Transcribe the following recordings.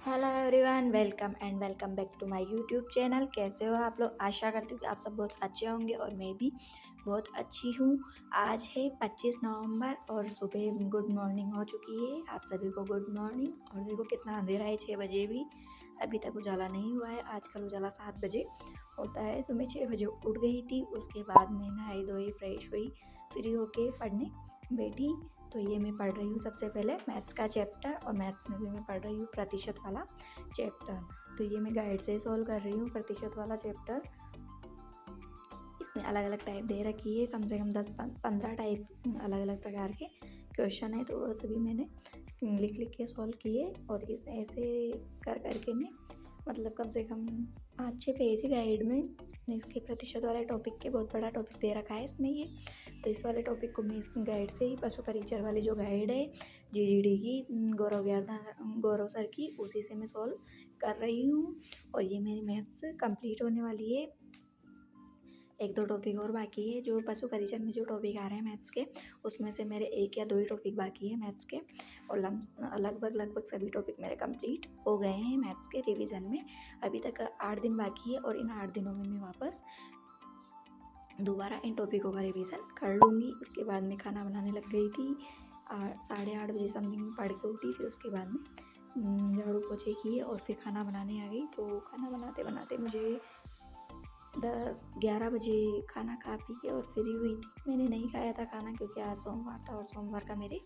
Hello everyone, welcome back to my YouTube channel. कैसे हो आप लोग? आशा करती हूँ कि आप सब बहुत अच्छे होंगे और मैं भी बहुत अच्छी हूँ। आज है 25 नवंबर और सुबह गुड मॉर्निंग हो चुकी है। आप सभी को गुड मॉर्निंग। और देखो कितना अंधेरा है, 6 बजे भी अभी तक उजाला नहीं हुआ है। आजकल उजाला 7 बजे होता है। तो मैं 6 बजे उठ गई थी। उसके बाद मैं नहाई धोई फ्रेश हुई, फ्री होके पढ़ने बैठी। तो ये मैं पढ़ रही हूँ सबसे पहले मैथ्स का चैप्टर, और मैथ्स में भी मैं पढ़ रही हूँ प्रतिशत वाला चैप्टर। तो ये मैं गाइड से सॉल्व कर रही हूँ प्रतिशत वाला चैप्टर। इसमें अलग अलग टाइप दे रखी है, कम से कम 10-15 टाइप अलग अलग प्रकार के क्वेश्चन है। तो वो सभी मैंने लिख के सॉल्व किए। और इस ऐसे कर करके मैं मतलब कम से कम 5-6 पेज है गाइड में। इसके प्रतिशत वाले टॉपिक के बहुत बड़ा टॉपिक दे रखा है इसमें ये। तो इस वाले टॉपिक को मैं इस गाइड से ही, पशु परिचर वाली जो गाइड है जीजीडी की, गौरव सर की, उसी से मैं सॉल्व कर रही हूँ। और ये मेरी मैथ्स कंप्लीट होने वाली है। 1-2 टॉपिक और बाकी है। जो पशु परिचय में जो टॉपिक आ रहे हैं मैथ्स के, उसमें से मेरे 1 या 2 ही टॉपिक बाकी है मैथ्स के। और लगभग सभी टॉपिक मेरे कंप्लीट हो गए हैं मैथ्स के रिवीजन में। अभी तक 8 दिन बाकी है, और इन 8 दिनों में मैं वापस दोबारा इन टॉपिकों का रिवीजन कर लूँगी। इसके बाद मैं खाना बनाने लग गई थी। 8:30 बजे समथिंग में पढ़ के उठी। फिर उसके बाद में झाड़ू पोछे किए और फिर खाना बनाने आ गई। तो खाना बनाते बनाते मुझे 10-11 बजे खाना खा पी के और फ्री हुई थी। मैंने नहीं खाया था खाना, क्योंकि आज सोमवार था और सोमवार का मेरे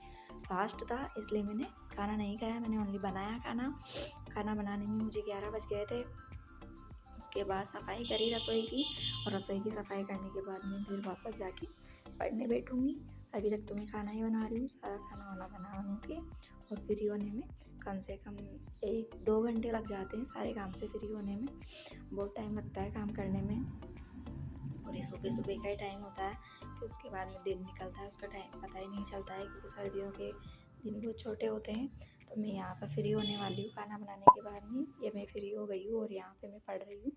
फास्ट था, इसलिए मैंने खाना नहीं खाया। मैंने ओनली बनाया खाना बनाने में मुझे 11 बज गए थे। उसके बाद सफाई करी रसोई की, और रसोई की सफाई करने के बाद मैं फिर वापस जाके पढ़ने बैठूँगी। अभी तक तो मैं खाना ही बना रही हूँ, सारा खाना वाना बना के। और फ्री होने में कम से कम 1-2 घंटे लग जाते हैं सारे काम से फ्री होने में। बहुत टाइम लगता है काम करने में। और ये सुबह सुबह का ही टाइम होता है, फिर उसके बाद में दिन निकलता है, उसका टाइम पता ही नहीं चलता है, क्योंकि सर्दियों के दिन बहुत छोटे होते हैं। तो मैं यहाँ पर फ्री होने वाली हूँ खाना बनाने के बाद में। ये मैं फ्री हो गई हूँ, और यहाँ पे मैं पढ़ रही हूँ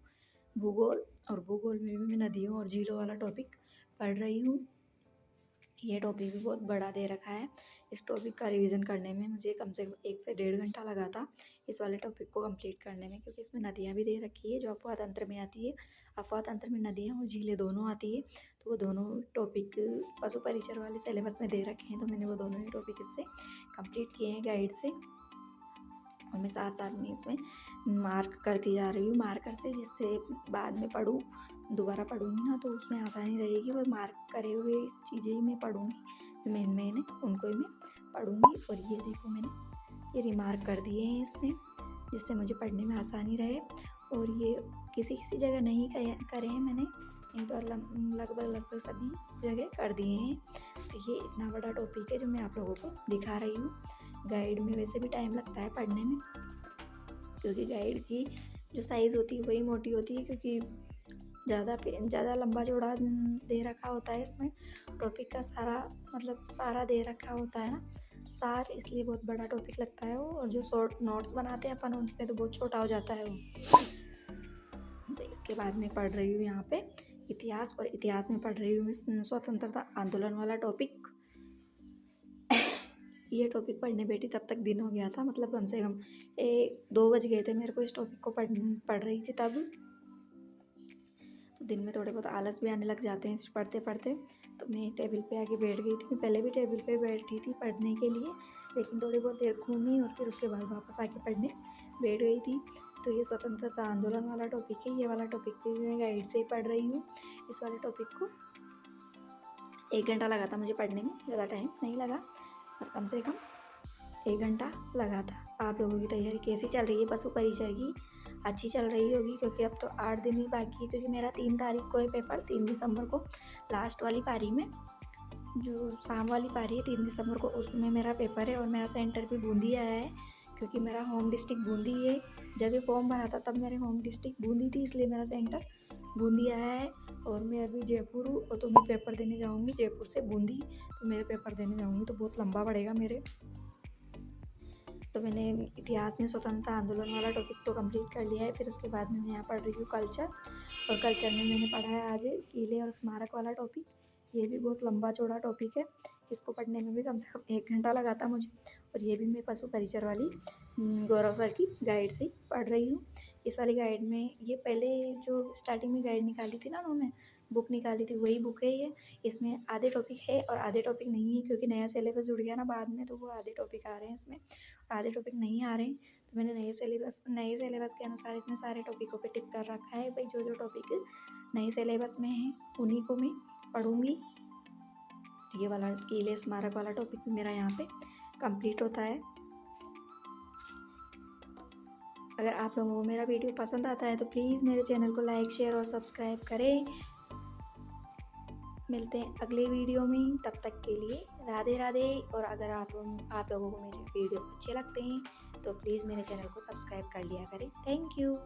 भूगोल। और भूगोल में भी मैं नदियों और झीलों वाला टॉपिक पढ़ रही हूँ। ये टॉपिक भी बहुत बड़ा दे रखा है। इस टॉपिक का रिवीजन करने में मुझे कम से कम 1 से 1.5 घंटा लगा था इस वाले टॉपिक को कंप्लीट करने में, क्योंकि इसमें नदियाँ भी दे रखी है जो अफवाह तंत्र में आती है। अफवाह तंत्र में नदियाँ और झीलें दोनों आती है। तो वो दोनों टॉपिक पशु परिचर वाले सिलेबस में दे रखे हैं। तो मैंने वो दोनों ही टॉपिक इससे कंप्लीट किए हैं गाइड से। और मैं साथ साथ में इसमें मार्क करती जा रही हूँ मार्कर से, जिससे बाद में दोबारा पढ़ूँगी ना, तो उसमें आसानी रहेगी। और मार्क करे हुए चीज़ें ही मैं पढ़ूँगी, जो मेन है उनको ही मैं पढ़ूँगी। और ये देखो मैंने ये रिमार्क कर दिए हैं इसमें, जिससे मुझे पढ़ने में आसानी रहे। और ये किसी जगह नहीं करे हैं मैंने, नहीं तो लगभग सभी जगह कर दिए हैं। तो ये इतना बड़ा टॉपिक है जो मैं आप लोगों को दिखा रही हूँ। गाइड में वैसे भी टाइम लगता है पढ़ने में, क्योंकि गाइड की जो साइज़ होती है वही मोटी होती है, क्योंकि ज़्यादा लंबा चौड़ा दे रखा होता है इसमें। टॉपिक का सारा दे रखा होता है ना, सार, इसलिए बहुत बड़ा टॉपिक लगता है वो। और जो शॉर्ट नोट्स बनाते हैं अपन, उनमें तो बहुत छोटा हो जाता है वो। तो इसके बाद मैं पढ़ रही हूँ यहाँ पे इतिहास, और इतिहास में पढ़ रही हूँ मैं स्वतंत्रता आंदोलन वाला टॉपिक। ये टॉपिक पढ़ने बैठी तब तक दिन हो गया था, मतलब कम से कम 1-2 बज गए थे मेरे को इस टॉपिक को पढ़ रही थी तब। तो दिन में थोड़े बहुत आलस भी आने लग जाते हैं फिर पढ़ते पढ़ते। तो मैं टेबल पे आके बैठ गई थी। मैं पहले भी टेबल पे बैठी थी पढ़ने के लिए, लेकिन थोड़ी बहुत देर घूमी और फिर उसके बाद वापस आके पढ़ने बैठ गई थी। तो ये स्वतंत्रता आंदोलन वाला टॉपिक है। ये वाला टॉपिक भी मैं गाइड से ही पढ़ रही हूँ। इस वाले टॉपिक को 1 घंटा लगा था मुझे पढ़ने में, ज़्यादा टाइम नहीं लगा, और कम से कम 1 घंटा लगा था। आप लोगों की तैयारी कैसी चल रही है पशु परिचय की? अच्छी चल रही होगी, क्योंकि अब तो 8 दिन ही बाकी है। क्योंकि मेरा 3 तारीख को है पेपर, 3 दिसंबर को लास्ट वाली पारी में, जो शाम वाली पारी है 3 दिसंबर को, उसमें मेरा पेपर है। और मेरा सेंटर भी बूंदी आया है, क्योंकि मेरा होम डिस्ट्रिक्ट बूंदी है। जब ये फॉर्म भरा था तब मेरे होम डिस्ट्रिक्ट बूंदी थी, इसलिए मेरा सेंटर बूंदी आया है। और मैं अभी जयपुर हूँ, तो मैं पेपर देने जाऊँगी जयपुर से बूंदी। तो मेरे पेपर देने जाऊँगी तो बहुत लंबा पड़ेगा मेरे। तो मैंने इतिहास में स्वतंत्रता आंदोलन वाला टॉपिक तो कंप्लीट कर लिया है। फिर उसके बाद में मैं यहाँ पढ़ रही हूँ कल्चर, और कल्चर में मैंने पढ़ा है आज किले और स्मारक वाला टॉपिक। ये भी बहुत लंबा चौड़ा टॉपिक है, इसको पढ़ने में भी कम से कम 1 घंटा लगा था मुझे। और ये भी मैं पशु परिचर वाली गौरव सर की गाइड से पढ़ रही हूँ। इस वाली गाइड में ये पहले जो स्टार्टिंग में गाइड निकाली थी ना उन्होंने, बुक निकाली थी, वही बुक है ये। इसमें आधे टॉपिक है और आधे टॉपिक नहीं है, क्योंकि नया सिलेबस जुड़ गया ना बाद में, तो वो आधे टॉपिक आ रहे हैं इसमें, आधे टॉपिक नहीं आ रहे हैं। तो मैंने नए सिलेबस के अनुसार इसमें सारे टॉपिकों पे टिक कर रखा है भाई, जो जो टॉपिक नए सिलेबस में है उन्हीं को मैं पढ़ूँगी। ये वाला किले स्मारक वाला टॉपिक भी मेरा यहाँ पे कंप्लीट होता है। अगर आप लोगों को मेरा वीडियो पसंद आता है तो प्लीज़ मेरे चैनल को लाइक, शेयर और सब्सक्राइब करें। मिलते हैं अगले वीडियो में, तब तक के लिए राधे राधे। और अगर आप लोगों को मेरे वीडियो अच्छे लगते हैं तो प्लीज़ मेरे चैनल को सब्सक्राइब कर लिया करें। Thank you.